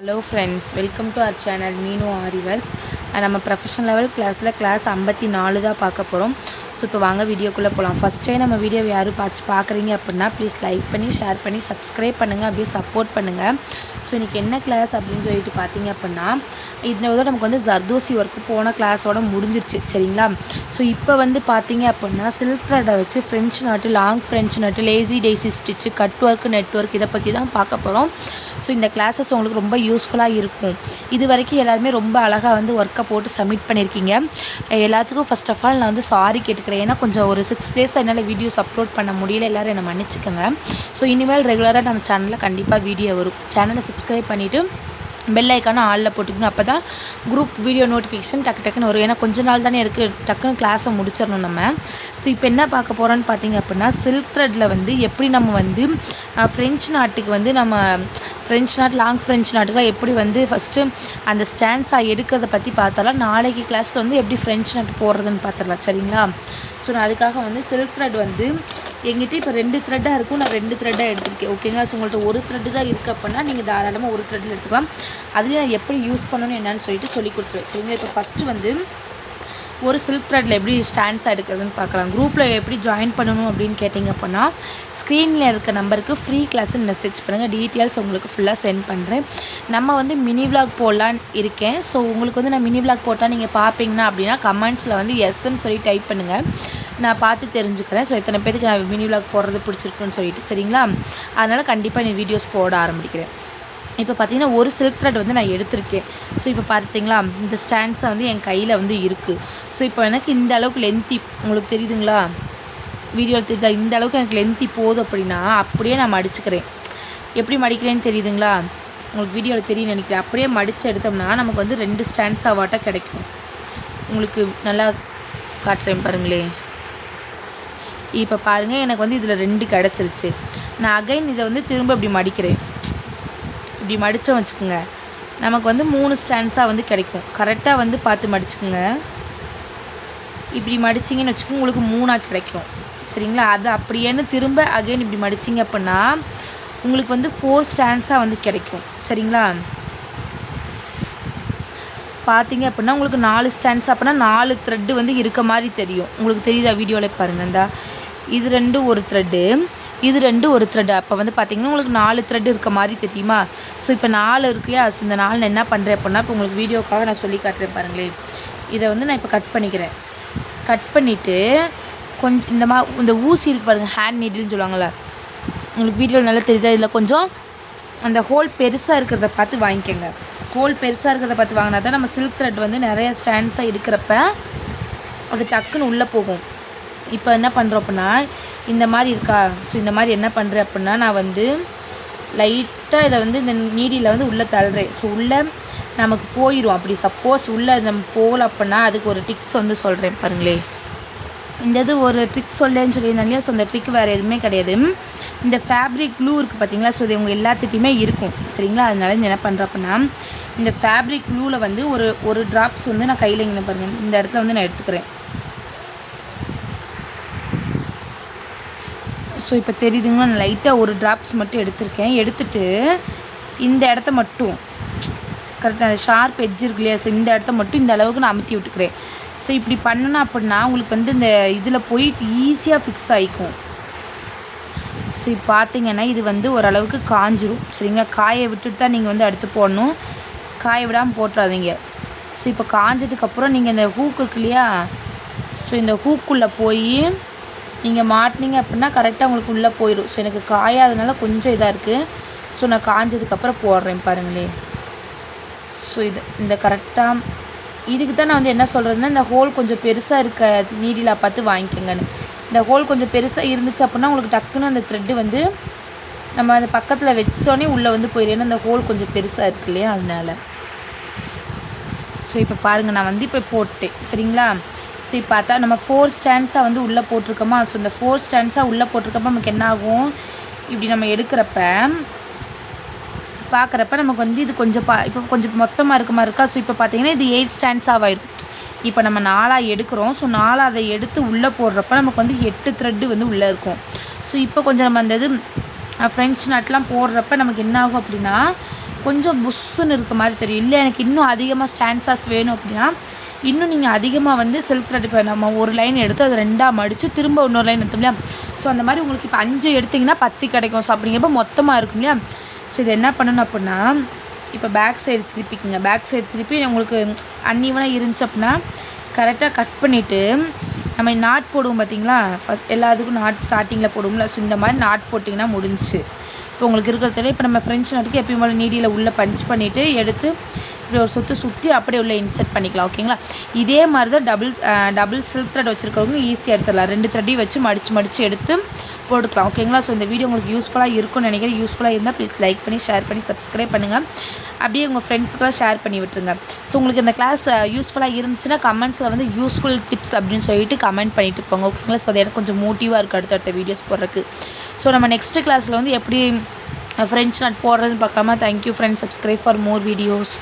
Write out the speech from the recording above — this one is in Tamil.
Hello friends, welcome to our channel Meenu Ari Works. நம்ம ப்ரொஃபஷனல் லெவல் கிளாஸ் 54 தான் பார்க்க போகிறோம். ஸோ இப்போ வாங்க வீடியோக்குள்ளே போகலாம். ஃபஸ்ட் டைம் நம்ம வீடியோவை யாரும் பார்க்குறீங்க அப்படின்னா ப்ளீஸ் லைக் பண்ணி ஷேர் பண்ணி சப்ஸ்கிரைப் பண்ணுங்கள், அப்படியே சப்போர்ட் பண்ணுங்கள். ஸோ இன்றைக்கி என்ன கிளாஸ் அப்படின்னு சொல்லிட்டு பார்த்தீங்க அப்படின்னா, இந்த நமக்கு வந்து ஜர்தோசி ஒர்க்கு போன கிளாஸோட முடிஞ்சிருச்சு சரிங்களா. ஸோ இப்போ வந்து பார்த்தீங்க அப்படின்னா சில்க் த்ரெட்டை வச்சு ஃப்ரெஞ்ச் நாட்டு, லாங் ஃப்ரெஞ்ச் நாட்டு, lazy daisy stitch, cut work, net work இதை பற்றி தான் பார்க்க போகிறோம். ஸோ இந்த கிளாஸஸ் உங்களுக்கு ரொம்ப யூஸ்ஃபுல்லாக இருக்கும். இது வரைக்கும் எல்லாருமே ரொம்ப அழகாக வந்து ஒர்க்கை போட்டு சப்மிட் பண்ணியிருக்கீங்க. எல்லாத்துக்கும் ஃபஸ்ட் ஆஃப் ஆல் நான் வந்து சாரி கேட்டுக்கிறேன். ஏன்னா கொஞ்சம் ஒரு 6 days என்னால் வீடியோஸ் அப்லோட் பண்ண முடியல, எல்லோரும் என்னை மன்னிச்சுக்கோங்க. ஸோ இனிமேல் ரெகுலராக நம்ம சேனலில் கண்டிப்பாக வீடியோ வரும். சேனலை சப்ஸ்கிரைப் பண்ணிவிட்டு பெல் ஐக்கான ஆளில் போட்டுக்கோங்க. அப்போ தான் குரூப் வீடியோ நோட்டிஃபிகேஷன் டக்குன்னு வரும். ஏன்னா கொஞ்ச நாள் தானே இருக்குது, டக்குன்னு கிளாஸை முடிச்சிடணும் நம்ம. ஸோ இப்போ என்ன பார்க்க போகிறோன்னு பார்த்தீங்க அப்படின்னா, சில்க் த்ரெட்டில் வந்து எப்படி நம்ம வந்து ஃப்ரெஞ்ச் நாட்டுக்கு வந்து நம்ம ஃப்ரெஞ்ச் நாட், லாங் ஃப்ரெஞ்ச் நாட்டுக்கெலாம் எப்படி வந்து ஃபஸ்ட்டு அந்த ஸ்டாண்ட்ஸாக எடுக்கிறத பற்றி பார்த்தாலாம். நாளைக்கு கிளாஸில் வந்து எப்படி ஃப்ரெஞ்ச் நாட்டு போடுறதுன்னு பார்த்துடலாம் சரிங்களா. ஸோ நான் அதுக்காக வந்து சில்க் த்ரெட் வந்து எங்கிட்ட இப்போ 2 த்ரெட்டாக இருக்கும், நான் 2 த்ரெட்டாக எடுத்திருக்கேன் ஓகேங்களா. ஸோ உங்கள்கிட்ட ஒரு த்ரெட்டு தான் இருக்குது அப்படின்னா நீங்கள் தாராளமாக ஒரு த்ரெட்டில் எடுத்துக்கலாம். அதுலேயும் நான் எப்படி யூஸ் பண்ணணும் என்னன்னு சொல்லிட்டு சொல்லி கொடுத்துருவேன் சரிங்களா. இப்போ ஃபஸ்ட்டு வந்து ஒரு சில்க் த்ரெட்டில் எப்படி ஸ்டாண்ட்ஸாக எடுக்கிறதுன்னு பார்க்கலாம். குரூப்பில் எப்படி ஜாயின் பண்ணணும் அப்படின்னு கேட்டிங்க அப்படின்னா, ஸ்க்ரீனில் இருக்க நம்பருக்கு ஃப்ரீ கிளாஸ்ன்னு மெசேஜ் பண்ணுங்கள். டீட்டெயில்ஸ் உங்களுக்கு ஃபுல்லாக சென்ட் பண்ணுறேன். நம்ம வந்து மினி விளாக் போடலான்னு இருக்கேன். ஸோ உங்களுக்கு வந்து நான் மினி விளாக் போட்டால் நீங்கள் பார்ப்பீங்கன்னா அப்படின்னா கமெண்ட்ஸில் வந்து எஸ்ன்னு சொல்லி டைப் பண்ணுங்கள், நான் பார்த்து தெரிஞ்சுக்கிறேன். ஸோ எத்தனை பேருக்கு நான் மினி விளாக் போடுறது பிடிச்சிருக்குன்னு சொல்லிட்டு சரிங்களா. அதனால் கண்டிப்பாக நீ வீடியோஸ் போட ஆரம்பிக்கிறேன். இப்போ பார்த்தீங்கன்னா ஒரு சில்க் த்ரெட் வந்து நான் எடுத்திருக்கேன். ஸோ இப்போ பார்த்தீங்களா இந்த ஸ்டாண்ட்ஸை வந்து என் கையில் வந்து இருக்குது. ஸோ இப்போ எனக்கு இந்த அளவுக்கு லென்த்தி உங்களுக்கு தெரியுதுங்களா, வீடியோ தெரியுதா, இந்த அளவுக்கு எனக்கு லென்த்தி போதும் அப்படின்னா அப்படியே நான் மடிச்சுக்கிறேன். எப்படி மடிக்கிறேன்னு தெரியுதுங்களா, உங்களுக்கு வீடியோவில் தெரியும் நினைக்கிறேன். அப்படியே மடித்து எடுத்தோம்னா நமக்கு வந்து 2 ஸ்டாண்ட்ஸ் ஆவாட்டாக கிடைக்கும். உங்களுக்கு நல்லா காட்டுறேன் பாருங்களேன். இப்போ பாருங்கள் எனக்கு வந்து இதில் 2 கிடச்சிருச்சு. நான் அகைன் இதை வந்து திரும்ப இப்படி மடிக்கிறேன். இப்படி மடித்தோம் வச்சுக்கோங்க, நமக்கு வந்து 3 ஸ்டாண்ட்ஸாக வந்து கிடைக்கும். கரெக்டாக வந்து பார்த்து மடிச்சுக்கோங்க. இப்படி மடிச்சிங்கன்னு வச்சுக்கோங்க, உங்களுக்கு 3ஆக கிடைக்கும் சரிங்களா. அது அப்படியேன்னு திரும்ப அகைன் இப்படி மடிச்சிங்க அப்படின்னா உங்களுக்கு வந்து 4 ஸ்டாண்ட்ஸாக வந்து கிடைக்கும் சரிங்களா. பார்த்தீங்க அப்படின்னா உங்களுக்கு 4 ஸ்டாண்ட்ஸ் அப்படின்னா 4 த்ரெட்டு வந்து இருக்க மாதிரி தெரியும். உங்களுக்கு தெரியுதா வீடியோவில் பாருங்கள். இந்த இது 2 ஒரு த்ரெட்டு, இது 2 ஒரு த்ரெட்டு. அப்போ வந்து பார்த்திங்கன்னா உங்களுக்கு 4 த்ரெட்டு இருக்க மாதிரி தெரியுமா. ஸோ இப்போ 4 இருக்கு இல்லையா. ஸோ இந்த 4 நான் என்ன பண்ணுறேன் அப்படின்னா, இப்போ உங்களுக்கு வீடியோக்காக நான் சொல்லி காட்டுறேன் பாருங்களேன். இதை வந்து நான் இப்போ கட் பண்ணிக்கிறேன். கட் பண்ணிவிட்டு கொஞ்சம் இந்த ஊசி இருக்குது பாருங்கள், ஹேண்ட் நீடில்னு சொல்லுவாங்கள்ல, உங்களுக்கு வீடியோவில் நல்லா தெரியுதா. இதில் கொஞ்சம் அந்த ஹோல் பெருசாக இருக்கிறத பார்த்து வாங்கிக்கோங்க. ஹோல் பெருசாக இருக்கிறத பார்த்து வாங்கினா தான் நம்ம சில்க் த்ரெட் வந்து நிறைய ஸ்டாண்ட்ஸாக எடுக்கிறப்ப அது டக்குன்னு உள்ளே போகும். இப்போ என்ன பண்ணுறோம் அப்படின்னா, இந்த மாதிரி இருக்கா. ஸோ இந்த மாதிரி என்ன பண்ணுறேன் அப்படின்னா, நான் வந்து லைட்டாக இதை வந்து இந்த நீடியில் வந்து உள்ளே தள்ளுறேன். ஸோ உள்ளே நமக்கு போயிடும். அப்படி சப்போஸ் உள்ளே நம்ம போகல அப்படின்னா அதுக்கு ஒரு ட்ரிக்ஸ் வந்து சொல்கிறேன் பாருங்களேன். இந்த இது ஒரு ட்ரிக் சொல்லேன்னு சொல்லியிருந்தேன் இல்லையா. ஸோ இந்த ட்ரிக் வேறு எதுவுமே கிடையாது. இந்த ஃபேப்ரிக் க்ளூ இருக்குது பார்த்தீங்களா. ஸோ இது உங்கள் எல்லாத்துட்டையுமே இருக்கும் சரிங்களா. அதனால என்ன பண்ணுறேன் அப்படின்னா, இந்த ஃபேப்ரிக் க்ளூவில் வந்து ஒரு ட்ராப்ஸ் வந்து நான் கையில் இங்கே பாருங்கள், இந்த இடத்துல வந்து நான் எடுத்துக்கிறேன். ஸோ இப்போ தெரியுதுங்களா, நான் லைட்டாக ஒரு ட்ராப்ஸ் மட்டும் எடுத்திருக்கேன். எடுத்துகிட்டு இந்த இடத்த மட்டும் கரெக்டாக அந்த ஷார்ப் எட்ஜ் இருக்கு இல்லையா. ஸோ இந்த இடத்த மட்டும் இந்த அளவுக்கு நான் அமுத்தி விட்டுக்கிறேன். ஸோ இப்படி பண்ணணும் அப்படின்னா உங்களுக்கு வந்து இந்த இதில் போய் ஈஸியாக ஃபிக்ஸ் ஆகிக்கும். ஸோ இப்போ பார்த்தீங்கன்னா இது வந்து ஓரளவுக்கு காஞ்சிரும் சரிங்களா. காயை விட்டுட்டு தான் நீங்கள் வந்து அடுத்து போடணும், காய விடாமல் போட்டுறாதீங்க. ஸோ இப்போ காஞ்சதுக்கப்புறம் நீங்கள் இந்த ஹூக் இருக்கு இல்லையா. ஸோ இந்த ஹூக்குள்ளே போய் நீங்கள் மாட்டினீங்க அப்படின்னா கரெக்டாக உங்களுக்கு உள்ளே போயிடும். ஸோ எனக்கு காயாதனால கொஞ்சம் இதாக இருக்குது. ஸோ நான் காஞ்சதுக்கப்புறம் போடுறேன் பாருங்களேன். ஸோ இந்த கரெக்டாக இதுக்கு தான் நான் வந்து என்ன சொல்கிறதுன்னா, இந்த ஹோல் கொஞ்சம் பெருசாக இருக்க நீடிலாக பார்த்து வாங்கிக்கோங்கன்னு. இந்த ஹோல் கொஞ்சம் பெருசாக இருந்துச்சு அப்படின்னா உங்களுக்கு டக்குன்னு அந்த த்ரெட்டு வந்து நம்ம அந்த பக்கத்தில் வச்சோடனே உள்ளே வந்து போயிடும். ஏன்னா அந்த ஹோல் கொஞ்சம் பெருசாக இருக்கு இல்லையா, அதனால். ஸோ இப்போ பாருங்கள் நான் வந்து இப்போ போட்டேன் சரிங்களா. ஸோ இப்போ பார்த்தா நம்ம 4 ஸ்டாண்ட்ஸாக வந்து உள்ளே போட்டிருக்கோமா. ஸோ இந்த 4 ஸ்டாண்ட்ஸாக உள்ளே போட்டிருக்கப்ப நமக்கு என்ன ஆகும், இப்படி நம்ம எடுக்கிறப்ப பார்க்குறப்ப நமக்கு வந்து இது கொஞ்சம் இப்போ கொஞ்சம் மொத்தமாக இருக்க மாதிரி இருக்கா. ஸோ இப்போ பார்த்தீங்கன்னா இது 8 ஸ்டாண்ட்ஸாக ஆயிடும். இப்போ நம்ம 4ஆக எடுக்கிறோம். ஸோ 4 அதை எடுத்து உள்ளே போடுறப்ப நமக்கு வந்து 8 த்ரெட்டு வந்து உள்ளே இருக்கும். ஸோ இப்போ கொஞ்சம் நம்ம அந்த இது ஃப்ரெஞ்ச் நட்லாம் போடுறப்ப நமக்கு என்ன ஆகும் அப்படின்னா, கொஞ்சம் புஷ்ஷுன்னு இருக்க மாதிரி தெரியும். இல்லை எனக்கு இன்னும் அதிகமாக ஸ்டான்சாஸ் வேணும் அப்படின்னா இன்னும் நீங்கள் அதிகமாக வந்து சில்க் த்ரெட் இப்போ நம்ம ஒரு லைன் எடுத்து அதை 2ஆக மடித்து திரும்ப இன்னொரு லைன் எடுத்தோம் இல்லையா. ஸோ அந்த மாதிரி உங்களுக்கு இப்போ 5 எடுத்திங்கன்னா 10 கிடைக்கும். ஸோ அப்படிங்கிறப்ப மொத்தமாக இருக்கும் இல்லையா. ஸோ இது என்ன பண்ணணும் அப்படின்னா இப்போ பேக் சைடு திருப்பிக்கிங்க. பேக் சைடு திருப்பி உங்களுக்கு அன்ஈவனாக இருந்துச்சு அப்படின்னா கரெக்டாக கட் பண்ணிவிட்டு நம்ம நாட் போடுவோம் பார்த்தீங்களா. ஃபஸ்ட் எல்லாத்துக்கும் நாட் ஸ்டார்டிங்கில் போடுவோம்ல. ஸோ இந்த மாதிரி நாட் போட்டிங்கன்னா முடிஞ்சு. இப்போ உங்களுக்கு இருக்கிறதுல இப்போ நம்ம ஃப்ரெஞ்ச் நாட்டுக்கு எப்பயும் போல நீடியில் உள்ளே பஞ்ச் பண்ணிவிட்டு எடுத்து இப்படி ஒரு சுற்றி அப்படியே உள்ளே இன்செர்ட் பண்ணிக்கலாம். ஓகேங்களா. இதே மாதிரி தான் டபுள் சில்க் த்ரெட் வச்சுருக்கவங்க ஈஸியாக எடுத்துடலாம். 2 த்ரெட்டையும் வச்சு மடித்து எடுத்து போட்டுக்கலாம். ஓகேங்களா. ஸோ இந்த வீடியோ உங்களுக்கு யூஸ்ஃபுல்லாக இருக்கும்னு நினைக்கிறேன். யூஸ்ஃபுல்லாக இருந்தால் ப்ளீஸ் லைக் பண்ணி ஷேர் பண்ணி சப்ஸ்கிரைப் பண்ணுங்கள். அப்படியே உங்கள் ஃப்ரெண்ட்ஸ்க்கெலாம் ஷேர் பண்ணி விட்டுருங்க. ஸோ உங்களுக்கு இந்த கிளாஸ் யூஸ்ஃபுல்லாக இருந்துச்சுன்னா கமெண்ட்ஸில் வந்து யூஸ்ஃபுல் டிப்ஸ் அப்படின்னு சொல்லிட்டு கமெண்ட் பண்ணிட்டு போங்க. ஓகேங்களா. ஸோ அது எனக்கு கொஞ்சம் மோட்டிவாக இருக்குது அடுத்தடுத்த வீடியோஸ் போடுறதுக்கு. ஸோ நம்ம நெக்ஸ்ட்டு கிளாஸில் வந்து எப்படி ஃப்ரெஞ்ச் நாட் போடுறதுன்னு பார்க்கலாமா. Thank you friends. Subscribe for more videos.